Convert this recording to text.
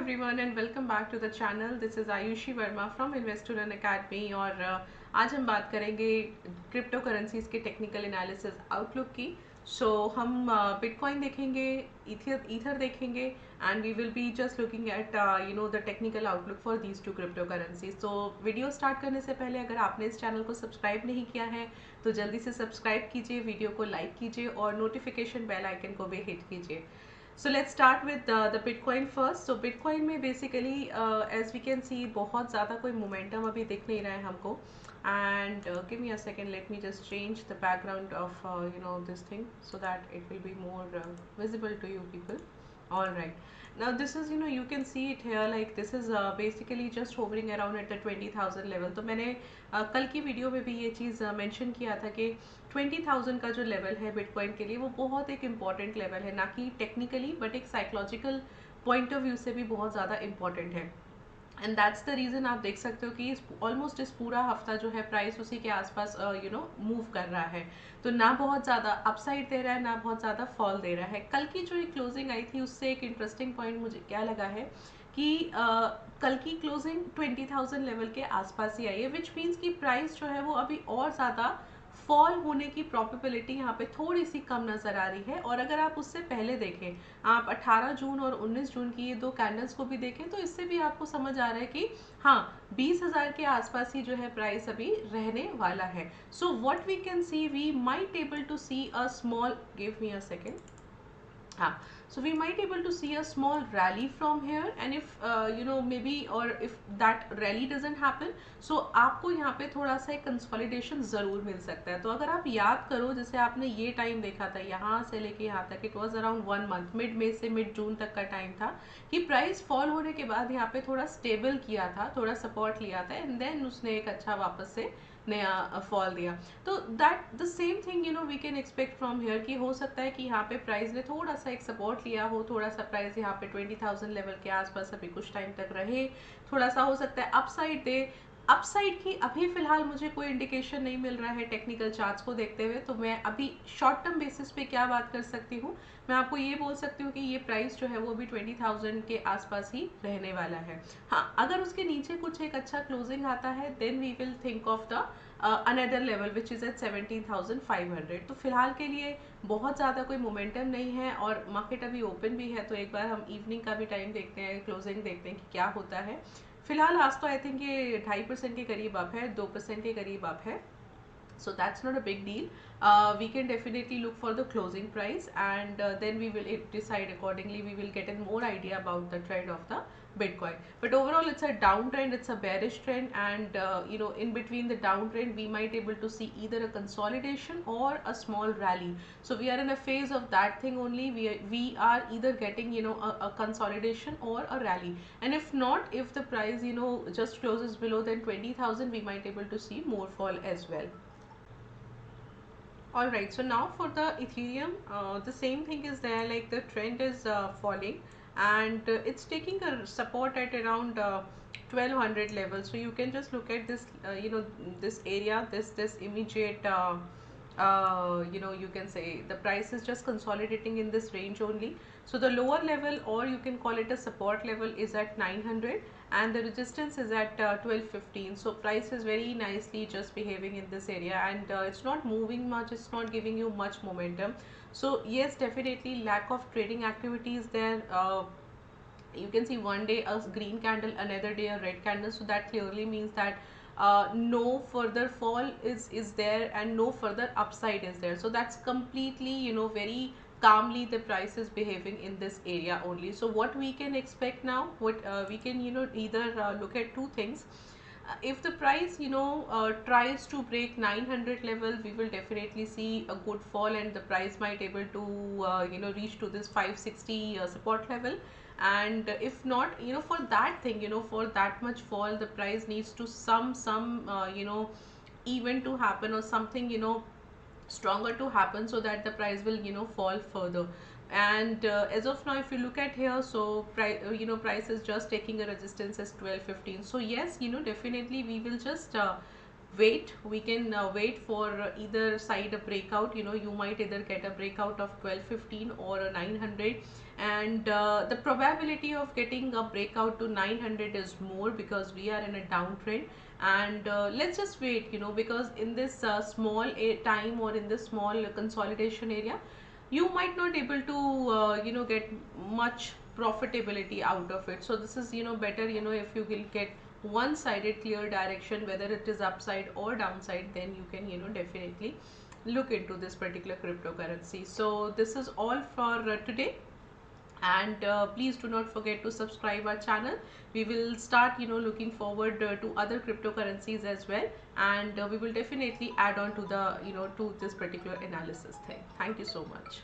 everyone and welcome back to the channel. This is Ayushi Verma from Investolearn Academy और आज हम बात करेंगे क्रिप्टो करेंसीज के टेक्निकल एनालिसिस आउटलुक की. हम बिटकॉइन देखेंगे, ईथर देखेंगे and we will be just looking at the technical outlook for these two cryptocurrencies. तो वीडियो स्टार्ट करने से पहले अगर आपने इस चैनल को सब्सक्राइब नहीं किया है तो जल्दी से सब्सक्राइब कीजिए, वीडियो को लाइक कीजिए और नोटिफिकेशन बेल आइकन को भी हिट कीजिए. So let's start with the Bitcoin first. So Bitcoin में basically as we can see बहुत ज़्यादा कोई momentum अभी दिख नहीं रहा है हमको. And give me a second, let me just change the background of this thing so that it will be more visible to you people. All right. Now this is you can see it here, like this is basically just hovering around at the 20,000 level. तो मैंने कल की video में भी ये चीज़ mention किया था कि 20,000 का जो लेवल है बिटकॉइन के लिए वो बहुत एक इम्पॉर्टेंट लेवल है, ना कि टेक्निकली बट एक साइकोलॉजिकल पॉइंट ऑफ व्यू से भी बहुत ज़्यादा इम्पॉर्टेंट है. एंड दैट्स द रीज़न आप देख सकते हो कि ऑलमोस्ट इस पूरा हफ्ता जो है प्राइस उसी के आसपास मूव कर रहा है. तो ना बहुत ज़्यादा अपसाइड दे रहा है ना बहुत ज़्यादा फॉल दे रहा है. कल की जो क्लोजिंग आई थी उससे एक इंटरेस्टिंग पॉइंट मुझे क्या लगा है कि कल की क्लोजिंग 20,000 लेवल के आसपास ही आई है, विच मीन्स कि प्राइस जो है वो अभी और ज़्यादा फॉल होने की प्रोबेबिलिटी यहाँ पे थोड़ी सी कम नज़र आ रही है. और अगर आप उससे पहले देखें, आप 18 जून और 19 जून की ये दो कैंडल्स को भी देखें तो इससे भी आपको समझ आ रहा है कि हाँ 20,000 के आसपास ही जो है प्राइस अभी रहने वाला है. So what we can see, we might able to see a small, give me a second, हाँ, so we might able to see a small rally from here and if maybe or if that rally doesn't happen so आपको यहाँ पे थोड़ा सा एक consolidation ज़रूर मिल सकता है. तो अगर आप याद करो जैसे आपने ये टाइम देखा था यहाँ से लेके यहाँ तक, it was around 1 month, mid May से मिड जून तक का टाइम था कि प्राइस फॉल होने के बाद यहाँ पे थोड़ा स्टेबल किया था, थोड़ा सपोर्ट लिया था एंड देन उसने एक अच्छा वापस से नया फॉल दिया. तो that the same thing we can expect from here कि हो सकता है कि यहाँ पे प्राइस ने थोड़ा सा एक सपोर्ट लिया हो, थोड़ा सा प्राइस यहाँ पे 20,000 लेवल के आसपास अभी कुछ टाइम तक रहे, थोड़ा सा हो सकता है अपसाइड दे. अपसाइड की अभी फिलहाल मुझे कोई इंडिकेशन नहीं मिल रहा है टेक्निकल चार्ट्स को देखते हुए. तो मैं अभी शॉर्ट टर्म बेसिस पे क्या बात कर सकती हूँ, मैं आपको ये बोल सकती हूँ कि ये प्राइस जो है वो भी 20,000 के आसपास ही रहने वाला है. हाँ, अगर उसके नीचे कुछ एक अच्छा क्लोजिंग आता है then we will think of the another level which is at 17,500. तो फिलहाल के लिए बहुत ज़्यादा कोई मोमेंटम नहीं है और मार्केट अभी ओपन भी है. तो एक बार हम इवनिंग का भी टाइम देखते हैं, क्लोजिंग देखते हैं कि क्या होता है. फिलहाल आज तो आई थिंक ये 2.5% के करीब अप है, 2% के करीब अप है. So that's not a big deal. We can definitely look for the closing price and then we will decide accordingly. We will get a more idea about the trend of the Bitcoin. But overall it's a downtrend, it's a bearish trend and in between the downtrend we might able to see either a consolidation or a small rally. So we are in a phase of that thing only. We are either getting a consolidation or a rally, and if not, if the price just closes below then 20,000 we might able to see more fall as well. Alright, so now for the Ethereum, the same thing is there, like the trend is falling and it's taking a support at around 1200 level. So you can just look at this, this area, this immediate, you can say the price is just consolidating in this range only. So the lower level, or you can call it a support level, is at 900 and the resistance is at 1215. So price is very nicely just behaving in this area and it's not moving much, it's not giving you much momentum. So yes, definitely lack of trading activity is there. You can see one day a green candle, another day a red candle, so that clearly means that no further fall is there and no further upside is there. So that's completely very calmly the price is behaving in this area only. So what we can expect now, what we can either look at two things. If the price tries to break 900 level, we will definitely see a good fall and the price might able to reach to this 560 support level. And if not, for that thing, for that much fall, the price needs to some event to happen or something stronger to happen so that the price will fall further. And as of now, if you look at here, so price is just taking a resistance as 1215. So yes, definitely we will just we can wait for either side a breakout. You might either get a breakout of 1215 or a 900, and the probability of getting a breakout to 900 is more because we are in a downtrend. And let's just wait, because in this small time, or in this small consolidation area, you might not able to get much profitability out of it. So this is better, if you will get one sided clear direction, whether it is upside or downside, then you can definitely look into this particular cryptocurrency. So this is all for today, and please do not forget to subscribe our channel. We will start looking forward to other cryptocurrencies as well, and we will definitely add on to the to this particular analysis thing. Thank you so much.